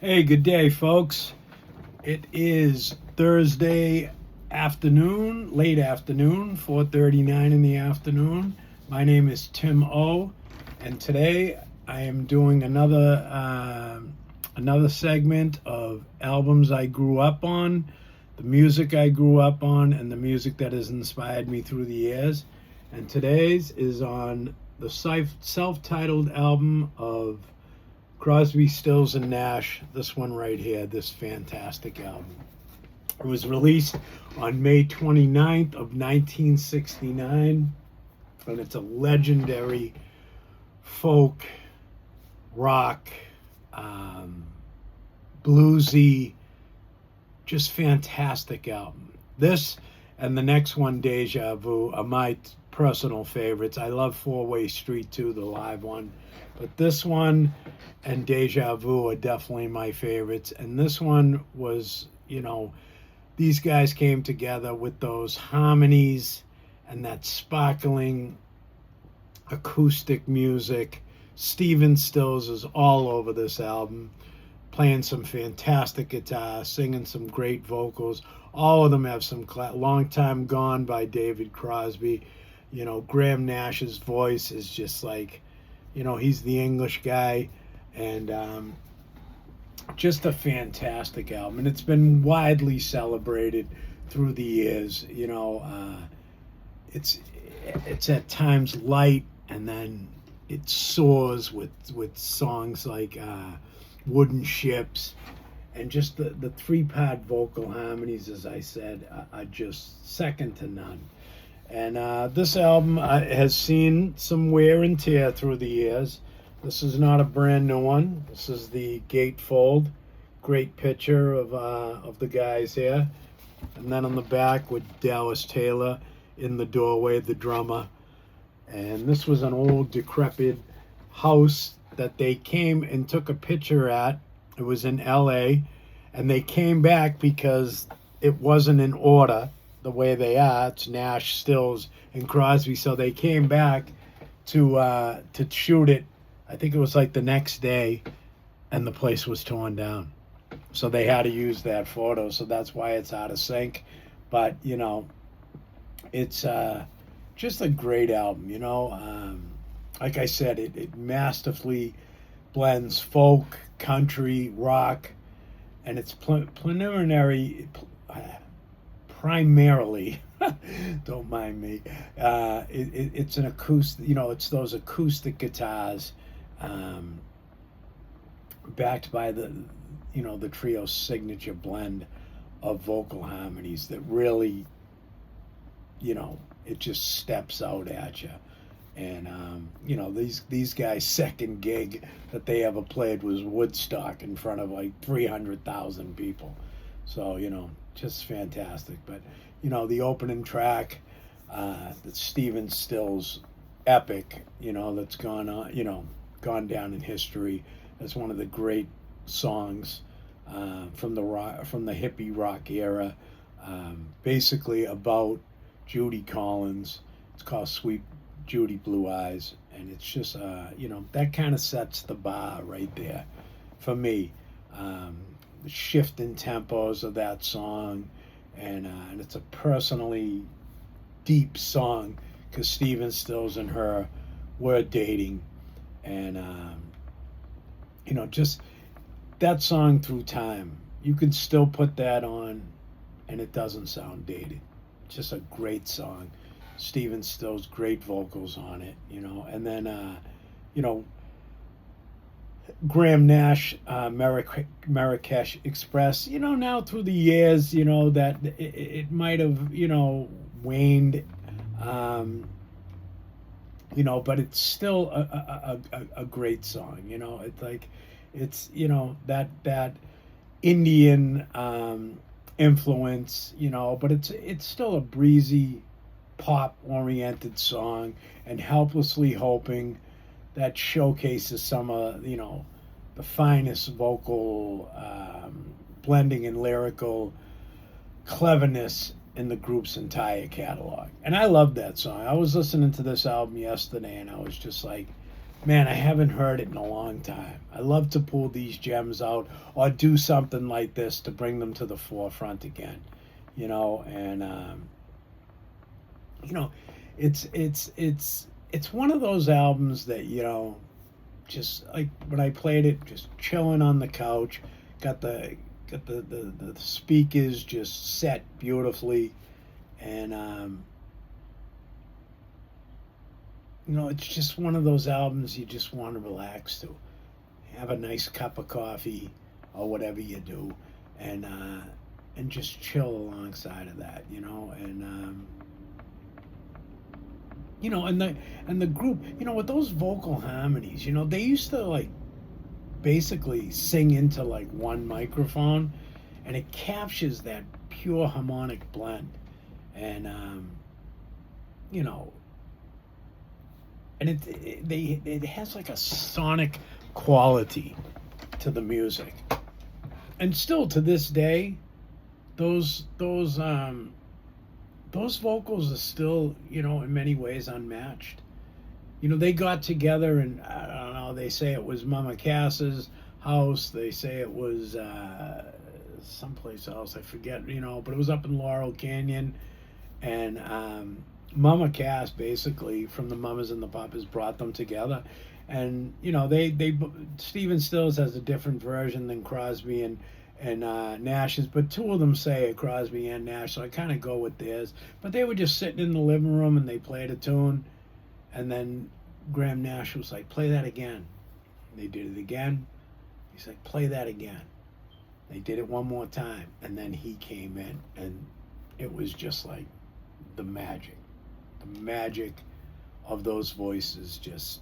Hey, good day, folks. It is Thursday afternoon, late afternoon, 4:39 in the afternoon. My name is Tim O, and today I am doing another segment of albums I grew up on, the music I grew up on, and the music that has inspired me through the years. And today's is on the self-titled album of Crosby, Stills, and Nash. This one right here, this fantastic album. It was released on May 29th of 1969, and it's a legendary folk, rock, um, bluesy, just fantastic album. This and the next one, Deja Vu, are my personal favorites. I love Four-Way Street too, the live one. But this one and Deja Vu are definitely my favorites. And this one was, these guys came together with those harmonies and that sparkling acoustic music. Steven Stills is all over this album, playing some fantastic guitar, singing some great vocals. All of them have some Long Time Gone by David Crosby. Graham Nash's voice is just like, he's the English guy, and just a fantastic album. And it's been widely celebrated through the years. It's at times light, and then it soars with songs like Wooden Ships, and just the three-part vocal harmonies, as I said, are just second to none. And this album has seen some wear and tear through the years. This is not a brand new one. This is the gatefold. Great picture of the guys here. And then on the back with Dallas Taylor in the doorway, the drummer. And this was an old decrepit house that they came and took a picture at. It was in LA. And they came back because it wasn't in order the way they are. It's Nash, Stills, and Crosby. So they came back to shoot it. I think it was like the next day, and the place was torn down. So they had to use that photo. So that's why it's out of sync. But it's just a great album. Like I said, it masterfully blends folk, country, rock, and it's primarily, don't mind me, it's an acoustic, it's those acoustic guitars, backed by the trio's signature blend of vocal harmonies that really, it just steps out at you. And these guys' second gig that they ever played was Woodstock in front of like 300,000 people. So just fantastic. But the opening track, the Steven Stills epic, that's gone down in history as one of the great songs from the hippie rock era, basically about Judy Collins. It's called Sweet Judy Blue Eyes, and it's just that kind of sets the bar right there for me. The shift in tempos of that song, and it's a personally deep song because Steven Stills and her were dating, and just that song through time, you can still put that on, and it doesn't sound dated. Just a great song. Steven Stills, great vocals on it, and then Graham Nash, Marrakesh Express. Now through the years, that it might have, waned, but it's still a great song. It's like, it's, that Indian influence, but it's still a breezy, pop-oriented song, and Helplessly Hoping that showcases some of the finest vocal blending and lyrical cleverness in the group's entire catalog. And I love that song. I was listening to this album yesterday, and I was just like, man, I haven't heard it in a long time. I love to pull these gems out or do something like this to bring them to the forefront again, and you know, it's one of those albums that just like when I played it, just chilling on the couch, got the speakers just set beautifully, and it's just one of those albums you just want to relax to, have a nice cup of coffee or whatever you do, and just chill alongside of that, and the group, with those vocal harmonies, they used to like basically sing into like one microphone, and it captures that pure harmonic blend, and you know, and it has like a sonic quality to the music, and still to this day, those vocals are still, in many ways unmatched. They got together, and I don't know, they say it was Mama Cass's house. They say it was someplace else. I forget, but it was up in Laurel Canyon. And Mama Cass, basically, from the Mamas and the Papas, brought them together. And, Stephen Stills has a different version than Crosby and Nash's, but two of them say it, Crosby and Nash, so I kind of go with theirs. But they were just sitting in the living room and they played a tune, and then Graham Nash was like, "Play that again." They did it again. He's like, "Play that again." They did it one more time, and then he came in, and it was just like the magic of those voices just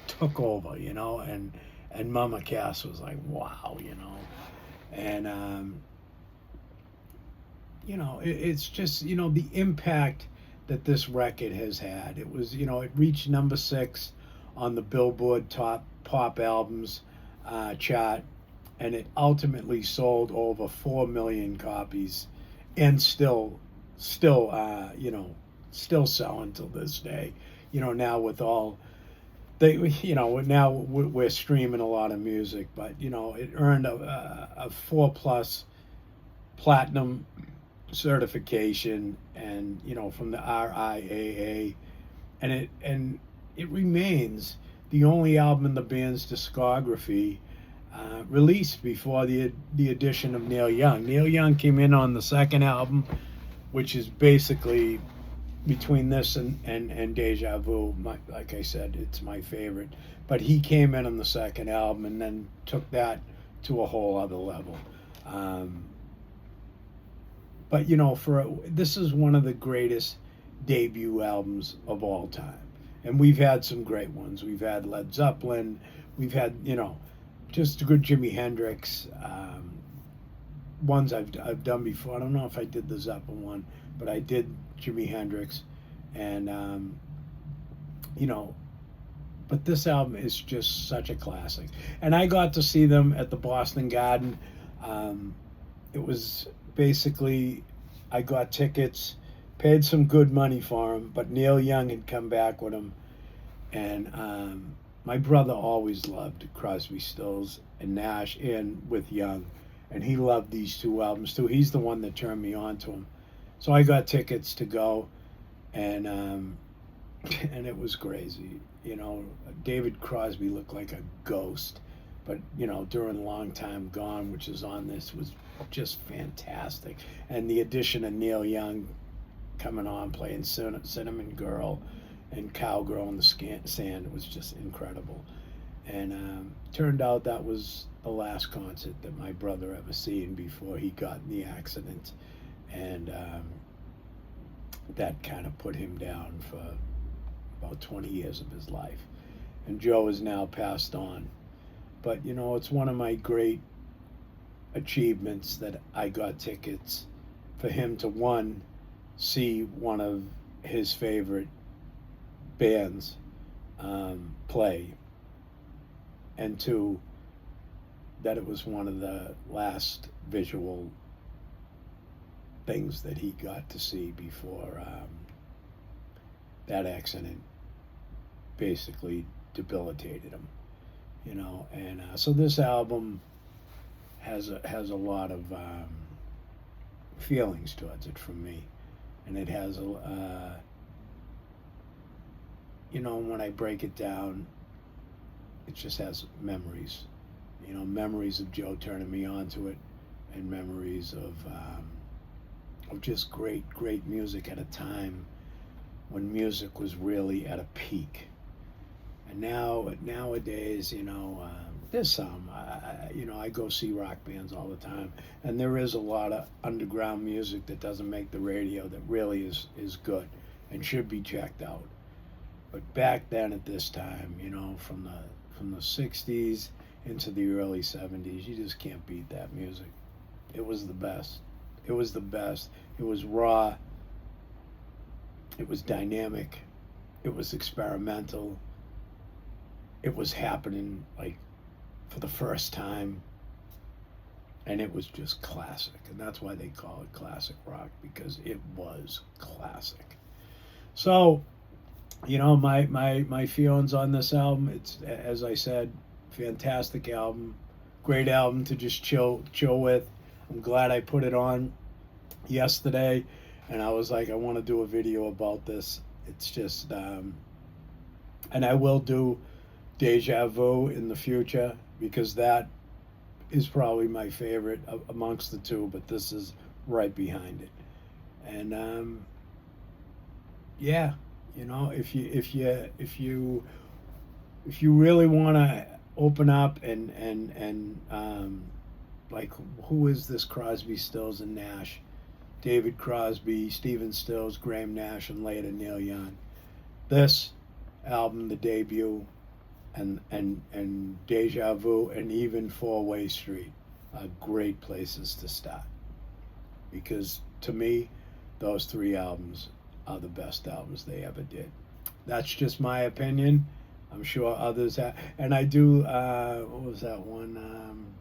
took over, and Mama Cass was like, "Wow," and it's just the impact that this record has had. It was, it reached number 6 on the Billboard Top Pop Albums chart, and it ultimately sold over 4 million copies, and still selling till this day. Now with all now we're streaming a lot of music, but it earned a 4+ platinum certification, and from the RIAA, and it remains the only album in the band's discography released before the addition of Neil Young. Neil Young came in on the second album, which is basically between this and Deja Vu. Like I said, it's my favorite, but he came in on the second album and then took that to a whole other level. But this is one of the greatest debut albums of all time, and we've had some great ones. We've had Led Zeppelin, we've had just a good Jimi Hendrix. Ones I've done before. I don't know if I did the Zeppelin one, but I did Jimi Hendrix, and but this album is just such a classic. And I got to see them at the Boston Garden. It was basically, I got tickets, paid some good money for them, but Neil Young had come back with them, and my brother always loved Crosby, Stills, and Nash, and with Young, and he loved these two albums too. He's the one that turned me on to them. So I got tickets to go, and it was crazy. David Crosby looked like a ghost, but during Long Time Gone, which is on this, was just fantastic. And the addition of Neil Young coming on, playing Cinnamon Girl and Cowgirl in the Sand, was just incredible. And turned out that was the last concert that my brother ever seen before he got in the accident, and that kind of put him down for about 20 years of his life. And Joe is now passed on. But it's one of my great achievements that I got tickets for him to, one, see one of his favorite bands play, and two, that it was one of the last visual things that he got to see before that accident basically debilitated him, and so this album has a lot of feelings towards it from me, and it has when I break it down, it just has memories, memories of Joe turning me on to it, and memories of just great music at a time when music was really at a peak. And nowadays, there's some. I go see rock bands all the time, and there is a lot of underground music that doesn't make the radio that really is good and should be checked out. But back then, at this time, from the '60s into the early '70s, you just can't beat that music. It was the best. It was the best. It was raw. It was dynamic. It was experimental. It was happening like for the first time, and it was just classic. And that's why they call it classic rock, because it was classic. So, my feelings on this album, it's, as I said, fantastic album, great album to just chill with. I'm glad I put it on yesterday, and I was like, I want to do a video about this. It's just, and I will do Deja Vu in the future, because that is probably my favorite amongst the two, but this is right behind it. And yeah, if you really want to open up and like, who is this Crosby, Stills, and Nash? David Crosby, Stephen Stills, Graham Nash, and later Neil Young. This album, the debut, and Deja Vu, and even Four-Way Street are great places to start, because to me, those three albums are the best albums they ever did. That's just my opinion. I'm sure others have, and I do. What was that one?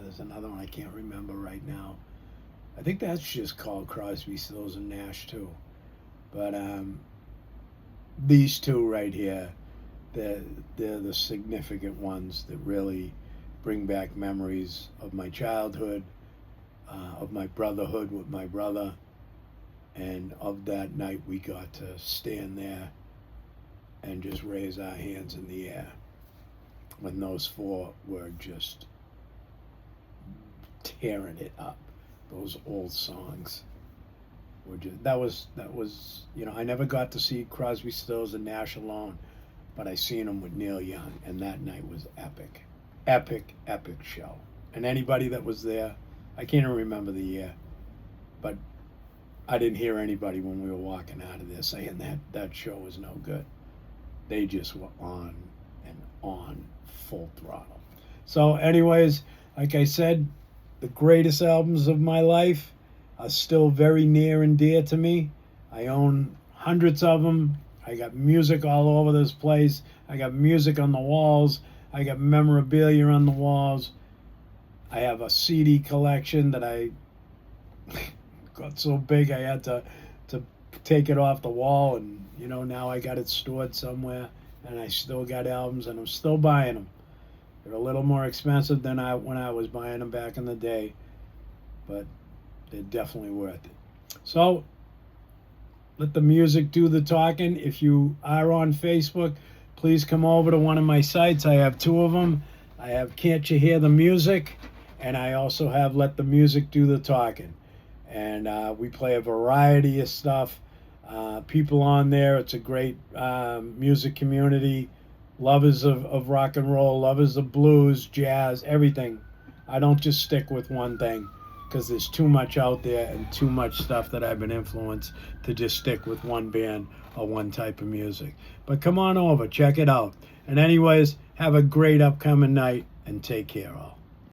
There's another one I can't remember right now. I think that's just called Crosby, Stills, and Nash too. But these two right here, they're the significant ones that really bring back memories of my childhood, of my brotherhood with my brother, and of that night we got to stand there and just raise our hands in the air when those four were just tearing it up. Those old songs were just, that was I never got to see Crosby, Stills, and Nash alone, but I seen them with Neil Young, and that night was epic show. And anybody that was there, I can't even remember the year, but I didn't hear anybody when we were walking out of there saying that show was no good. They just were on and on, full throttle. So anyways, like I said, the greatest albums of my life are still very near and dear to me. I own hundreds of them. I got music all over this place. I got music on the walls. I got memorabilia on the walls. I have a CD collection that I got so big I had to take it off the wall, and now I got it stored somewhere, and I still got albums, and I'm still buying them. They're a little more expensive than when I was buying them back in the day, but they're definitely worth it. So let the music do the talking. If you are on Facebook, please come over to one of my sites. I have two of them. I have Can't You Hear the Music, and I also have Let the Music Do the Talking. And we play a variety of stuff. People on there, it's a great music community. Lovers of rock and roll, lovers of blues, jazz, everything. I don't just stick with one thing, because there's too much out there and too much stuff that I've been influenced to just stick with one band or one type of music. But come on over, check it out. And anyways, have a great upcoming night, and take care all.